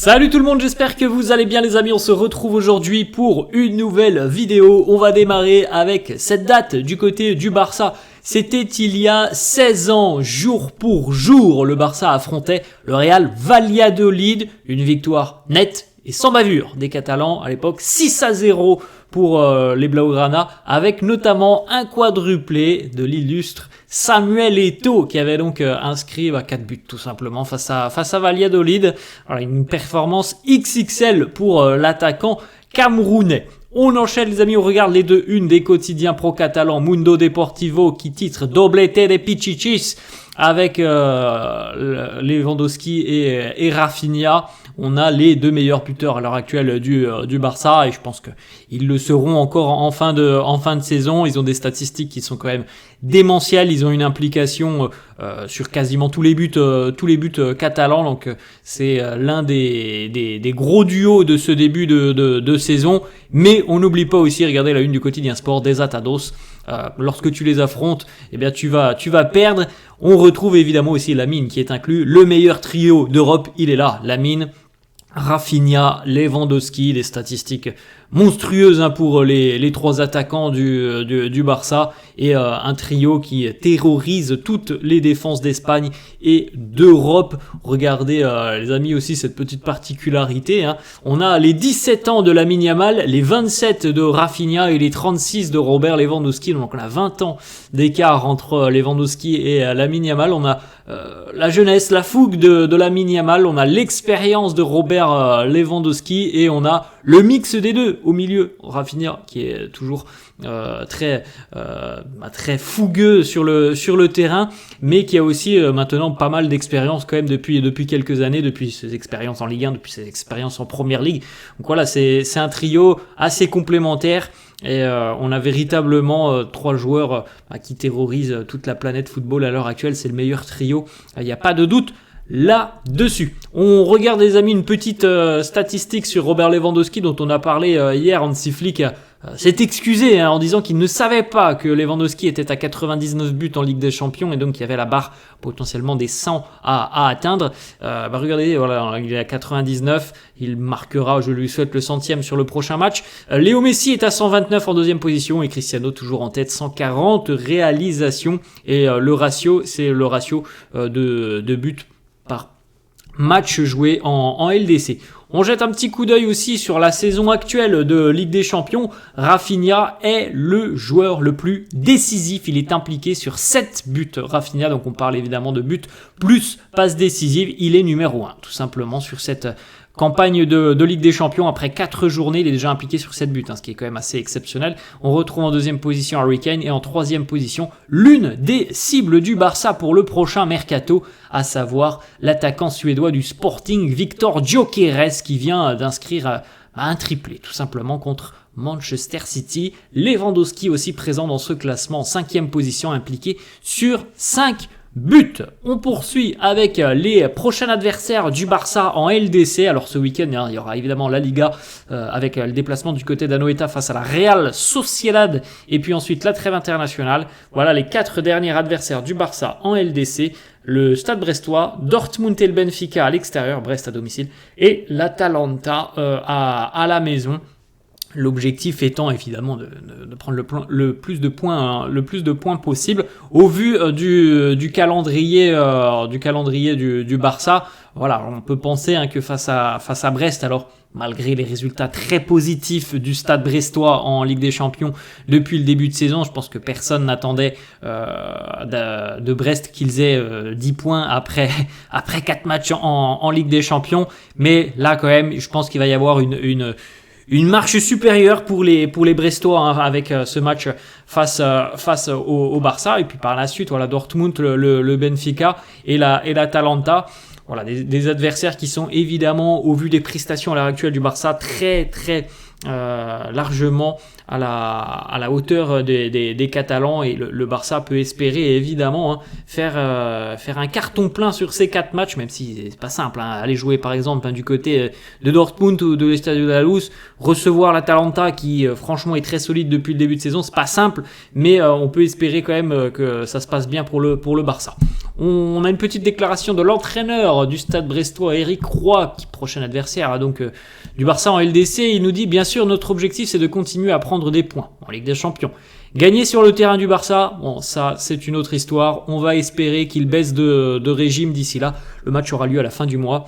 Salut tout le monde, j'espère que vous allez bien les amis, on se retrouve aujourd'hui pour une nouvelle vidéo. On va démarrer avec cette date du côté du Barça. C'était il y a 16 ans, jour pour jour, le Barça affrontait le Real Valladolid. Une victoire nette et sans bavure des Catalans à l'époque, 6-0 pour les Blaugrana, avec notamment un quadruplé de l'illustre Samuel Eto'o qui avait donc inscrit 4 buts tout simplement face à Valladolid. Alors, une performance XXL pour l'attaquant camerounais. On enchaîne les amis, on regarde les deux unes des quotidiens pro-catalans. Mundo Deportivo qui titre Doblete de Pichichis avec Lewandowski et Rafinha. On a les deux meilleurs buteurs à l'heure actuelle du Barça et je pense qu'ils le seront encore en fin de saison. Ils ont des statistiques qui sont quand même démentielles. Ils ont une implication sur quasiment tous les buts catalans. Donc c'est l'un des gros duos de ce début de saison. Mais on n'oublie pas aussi, regardez la une du quotidien Sport, Desatados. Lorsque tu les affrontes, eh bien tu vas perdre. On retrouve évidemment aussi Lamine qui est inclus. Le meilleur trio d'Europe, il est là. Lamine, Rafinha, Lewandowski, des statistiques monstrueuses pour les trois attaquants du Barça et un trio qui terrorise toutes les défenses d'Espagne et d'Europe. Regardez les amis aussi cette petite particularité. On a les 17 ans de Lamine Yamal, les 27 de Rafinha et les 36 de Robert Lewandowski. Donc on a 20 ans d'écart entre Lewandowski et Lamine Yamal. On a la jeunesse, la fougue de Lamine Yamal, on a l'expérience de Robert Lewandowski et on a le mix des deux au milieu. Rafinha qui est toujours très fougueux sur le terrain, mais qui a aussi maintenant pas mal d'expérience quand même depuis quelques années, depuis ses expériences en Ligue 1, depuis ses expériences en Première Ligue. Donc voilà, c'est un trio assez complémentaire. Et on a véritablement trois joueurs qui terrorisent toute la planète football à l'heure actuelle. C'est le meilleur trio, il n'y a pas de doute là-dessus. On regarde les amis une petite statistique sur Robert Lewandowski dont on a parlé hier. Hansi Flick s'est excusé en disant qu'il ne savait pas que Lewandowski était à 99 buts en Ligue des Champions et donc qu'il y avait la barre potentiellement des 100 à atteindre. Regardez, voilà, il est à 99, il marquera, je lui souhaite, le 100e sur le prochain match. Léo Messi est à 129 en deuxième position et Cristiano toujours en tête, 140 réalisations et le ratio, c'est le ratio de buts par match joué en LDC. On jette un petit coup d'œil aussi sur la saison actuelle de Ligue des Champions. Rafinha est le joueur le plus décisif. Il est impliqué sur 7 buts. Rafinha, donc on parle évidemment de buts plus passes décisives. Il est numéro 1, tout simplement, sur cette campagne de Ligue des Champions. Après 4 journées, il est déjà impliqué sur 7 buts, ce qui est quand même assez exceptionnel. On retrouve en deuxième position Harry Kane et en troisième position l'une des cibles du Barça pour le prochain mercato, à savoir l'attaquant suédois du Sporting Victor Gyökeres qui vient d'inscrire un triplé tout simplement contre Manchester City. Lewandowski aussi présent dans ce classement en 5e position, impliqué sur 5 buts. On poursuit avec les prochains adversaires du Barça en LDC. Alors ce week-end, il y aura évidemment la Liga avec le déplacement du côté d'Anoeta face à la Real Sociedad et puis ensuite la trêve internationale. Voilà les 4 derniers adversaires du Barça en LDC. Le Stade Brestois, Dortmund et le Benfica à l'extérieur, Brest à domicile, et l'Atalanta à la maison. L'objectif étant évidemment de prendre le plus de points possible au vu du calendrier du Barça. Voilà, on peut penser que face à Brest, alors malgré les résultats très positifs du Stade brestois en Ligue des Champions depuis le début de saison, je pense que personne n'attendait de Brest qu'ils aient 10 points après 4 matchs en Ligue des Champions. Mais là quand même, je pense qu'il va y avoir une marche supérieure pour les Brestois avec ce match face au Barça et puis par la suite voilà Dortmund, le Benfica et l'Atalanta. Voilà des adversaires qui sont évidemment au vu des prestations à l'heure actuelle du Barça très largement à la hauteur des Catalans et le Barça peut espérer évidemment faire un carton plein sur ces 4 matchs, même si c'est pas simple. Aller jouer par exemple du côté de Dortmund ou de l'Estadio de la Luz, recevoir l'Atalanta qui franchement est très solide depuis le début de saison, c'est pas simple, mais on peut espérer quand même que ça se passe bien pour le Barça. On a une petite déclaration de l'entraîneur du Stade brestois, Eric Roy, qui prochain adversaire donc du Barça en LDC. Il nous dit, bien sûr, notre objectif c'est de continuer à prendre des points en Ligue des Champions. Gagner sur le terrain du Barça, bon ça c'est une autre histoire. On va espérer qu'il baisse de régime d'ici là. Le match aura lieu à la fin du mois.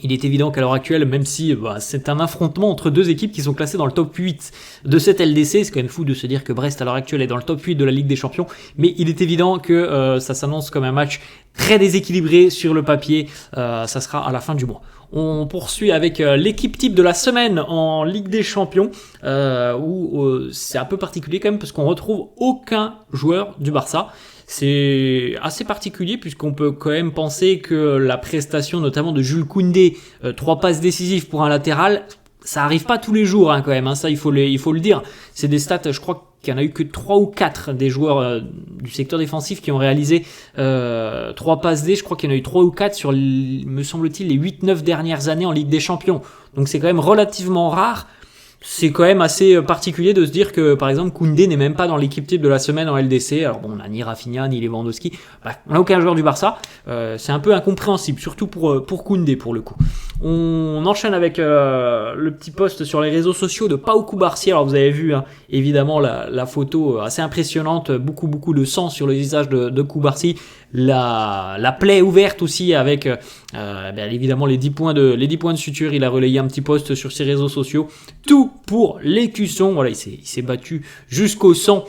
Il est évident qu'à l'heure actuelle, même si c'est un affrontement entre deux équipes qui sont classées dans le top 8 de cette LDC, c'est quand même fou de se dire que Brest à l'heure actuelle est dans le top 8 de la Ligue des Champions, mais il est évident que ça s'annonce comme un match très déséquilibré sur le papier, ça sera à la fin du mois. On poursuit avec l'équipe type de la semaine en Ligue des Champions, où c'est un peu particulier quand même parce qu'on retrouve aucun joueur du Barça. C'est assez particulier puisqu'on peut quand même penser que la prestation notamment de Jules Koundé, 3 passes décisives pour un latéral, ça arrive pas tous les jours quand même, ça il faut le dire. C'est des stats, je crois qu'il y en a eu que 3 ou 4 des joueurs du secteur défensif qui ont réalisé 3 passes D. Je crois qu'il y en a eu 3 ou 4 sur, me semble-t-il, les 8-9 dernières années en Ligue des Champions. Donc c'est quand même relativement rare. C'est quand même assez particulier de se dire que, par exemple, Koundé n'est même pas dans l'équipe type de la semaine en LDC. Alors bon, on n'a ni Rafinha, ni Lewandowski. On n'a aucun joueur du Barça. C'est un peu incompréhensible, surtout pour Koundé, pour le coup. On enchaîne avec le petit post sur les réseaux sociaux de Pau Cubarsí. Alors vous avez vu, évidemment, la photo assez impressionnante. Beaucoup de sang sur le visage de Cubarsí. La plaie ouverte aussi avec évidemment les 10 points de suture. Il a relayé un petit post sur ses réseaux sociaux. Tout pour l'écusson. Voilà, il s'est battu jusqu'au sang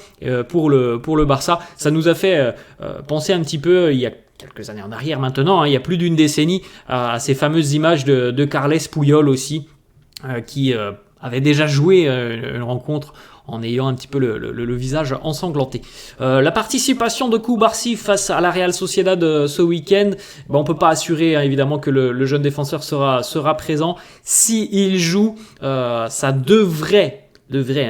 pour le Barça. Ça nous a fait penser un petit peu, il y a quelques années en arrière maintenant, il y a plus d'une décennie, à ces fameuses images de Carles Puyol aussi, qui avait déjà joué une rencontre en ayant un petit peu le visage ensanglanté. La participation de Cubarsí face à la Real Sociedad ce week-end, on peut pas assurer évidemment que le jeune défenseur sera présent. Si il joue, ça devrait,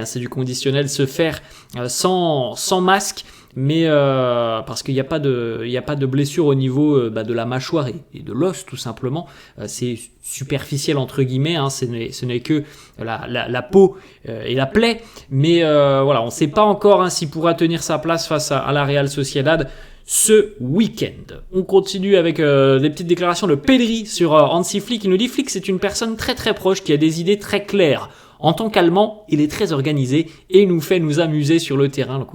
c'est du conditionnel, se faire sans masque. Mais parce qu'il n'y a pas de blessure au niveau de la mâchoire et de l'os tout simplement, c'est superficiel entre guillemets, ce n'est que la peau et la plaie, mais voilà, on ne sait pas encore s'il pourra tenir sa place face à la Real Sociedad ce week-end. On continue avec des petites déclarations de Pedri sur Hansi Flick. Il nous dit: Flick, c'est une personne très très proche qui a des idées très claires. En tant qu'Allemand, il est très organisé et il nous fait nous amuser sur le terrain. Donc,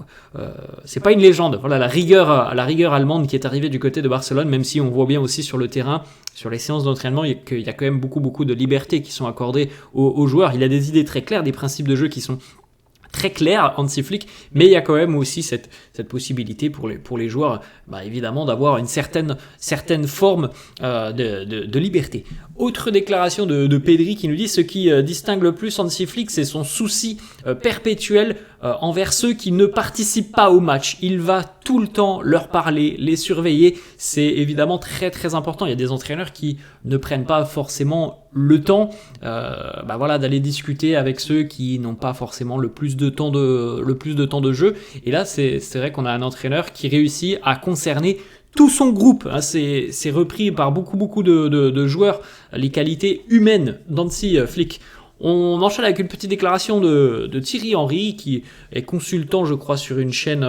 c'est pas une légende. Voilà la rigueur allemande qui est arrivée du côté de Barcelone, même si on voit bien aussi sur le terrain, sur les séances d'entraînement, il y a quand même beaucoup de libertés qui sont accordées aux joueurs. Il a des idées très claires, des principes de jeu qui sont très clair, Hansi Flick, mais il y a quand même aussi cette possibilité pour les joueurs, évidemment, d'avoir une certaine forme de liberté. Autre déclaration de Pedri qui nous dit: ce qui distingue le plus Hansi Flick, c'est son souci perpétuel envers ceux qui ne participent pas au match. Il va tout le temps leur parler, les surveiller. C'est évidemment très très important. Il y a des entraîneurs qui ne prennent pas forcément le temps d'aller discuter avec ceux qui n'ont pas forcément le plus de temps de jeu. Et là, c'est vrai qu'on a un entraîneur qui réussit à concerner tout son groupe. C'est repris par beaucoup de joueurs, les qualités humaines d'Hansi Flick. On enchaîne avec une petite déclaration de Thierry Henry, qui est consultant, je crois, sur une chaîne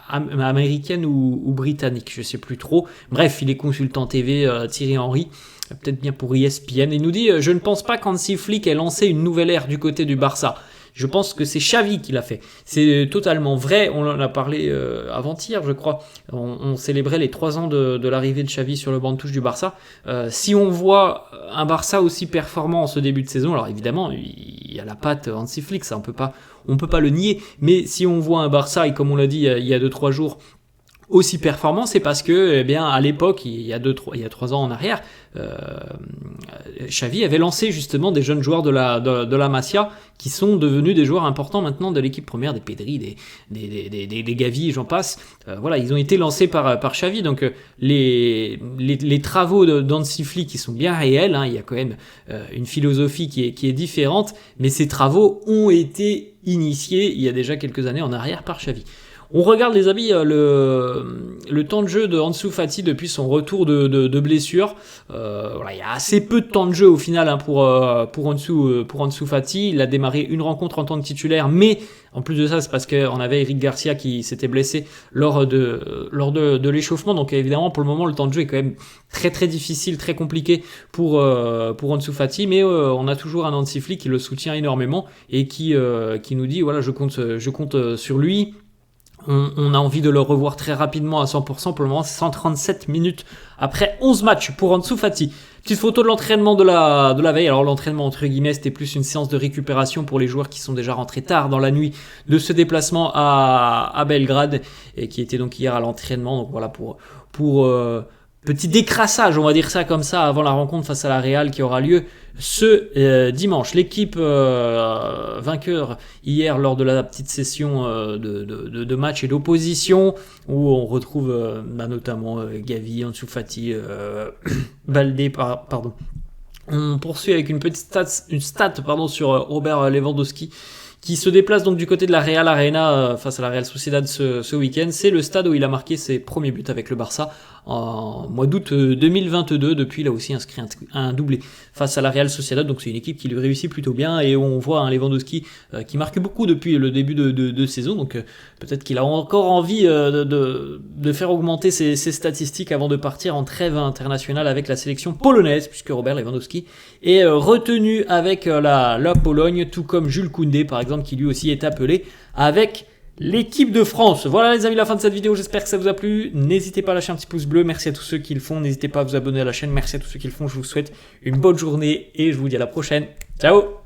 américaine ou britannique, je sais plus trop. Bref, il est consultant TV, Thierry Henry, peut-être bien pour ESPN. Il nous dit: je ne pense pas qu'Hansi Flick ait lancé une nouvelle ère du côté du Barça. Je pense que c'est Xavi qui l'a fait. C'est totalement vrai. On en a parlé avant-hier, je crois. On célébrait les 3 ans de l'arrivée de Xavi sur le banc de touche du Barça. Si on voit un Barça aussi performant en ce début de saison, alors évidemment, il y a la patte Hansi Flick, ça on peut pas le nier. Mais si on voit un Barça, et comme on l'a dit il y a 2-3 jours, aussi performant, c'est parce que, à l'époque, il y a 3 ans en arrière, Xavi avait lancé justement des jeunes joueurs de la Masia qui sont devenus des joueurs importants maintenant de l'équipe première, des Pedri, des Gavi, j'en passe. Voilà, ils ont été lancés par Xavi. Donc les travaux d'Hansi Flick qui sont bien réels, il y a quand même une philosophie qui est différente, mais ces travaux ont été initiés il y a déjà quelques années en arrière par Xavi. On regarde les amis le temps de jeu de Ansu Fati depuis son retour de blessure. Voilà, il y a assez peu de temps de jeu au final hein, pour Ansu Fati. Il a démarré une rencontre en tant que titulaire, mais en plus de ça, c'est parce qu'on avait Eric Garcia qui s'était blessé lors de l'échauffement. Donc évidemment, pour le moment, le temps de jeu est quand même très très difficile, très compliqué pour Ansu Fati. Mais on a toujours un Hansi Flick qui le soutient énormément et qui nous dit voilà, je compte sur lui. On a envie de le revoir très rapidement à 100%. Pour le moment, c'est 137 minutes après 11 matchs pour Ansu Fati. Petite photo de l'entraînement de la veille. Alors l'entraînement entre guillemets, c'était plus une séance de récupération pour les joueurs qui sont déjà rentrés tard dans la nuit de ce déplacement à Belgrade et qui était donc hier à l'entraînement. Donc voilà pour petit décrassage, on va dire ça comme ça, avant la rencontre face à la Real qui aura lieu ce dimanche. L'équipe vainqueur hier lors de la petite session de match et d'opposition où on retrouve notamment Gavi, Ansu Fati, Baldé, pardon. On poursuit avec une petite stat sur Robert Lewandowski qui se déplace donc du côté de la Real Arena face à la Real Sociedad ce week-end. C'est le stade où il a marqué ses premiers buts avec le Barça en mois d'août 2022. Depuis, il a aussi inscrit un doublé face à la Real Sociedad. Donc c'est une équipe qui lui réussit plutôt bien et on voit un Lewandowski qui marque beaucoup depuis le début de saison. Donc peut-être qu'il a encore envie de faire augmenter ses statistiques avant de partir en trêve internationale avec la sélection polonaise, puisque Robert Lewandowski est retenu avec la Pologne, tout comme Jules Koundé par exemple, qui lui aussi est appelé avec l'équipe de France. Voilà les amis, la fin de cette vidéo, j'espère que ça vous a plu. N'hésitez pas à lâcher un petit pouce bleu, merci à tous ceux qui le font. N'hésitez pas à vous abonner à la chaîne, merci à tous ceux qui le font. Je vous souhaite une bonne journée et je vous dis à la prochaine. Ciao.